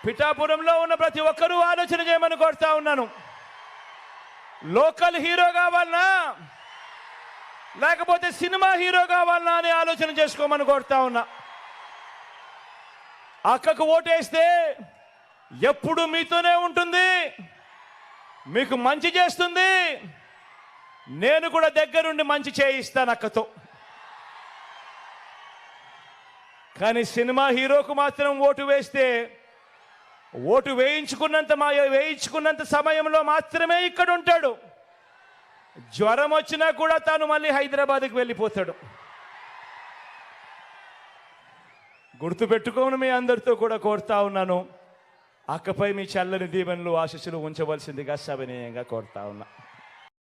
పిఠాపురంలో ఉన్న ప్రతి ఒక్కరూ ఆలోచన చేయమని కోరుతా ఉన్నాను. లోకల్ హీరో కావాలనా లేకపోతే సినిమా హీరో కావాలనా అని ఆలోచన చేసుకోమని కోరుతా ఉన్నా. అక్కకు ఓటేస్తే ఎప్పుడు మీతోనే ఉంటుంది, మీకు మంచి చేస్తుంది. నేను కూడా దగ్గరుండి మంచి చేయిస్తాను అక్కతో. కానీ సినిమా హీరోకు మాత్రం ఓటు వేస్తే ఓటు వేయించుకున్నంత సమయంలో మాత్రమే ఇక్కడ ఉంటాడు. జ్వరం వచ్చినా కూడా తాను మళ్ళీ హైదరాబాద్కి వెళ్ళిపోతాడు. గుర్తుపెట్టుకోమని మీ అందరితో కూడా కోరుతా ఉన్నాను. అక్కపై మీ చల్లని దీవెనలు ఆశీస్సులు ఉంచవలసిందిగా సవినయంగా కోరుతా ఉన్నా.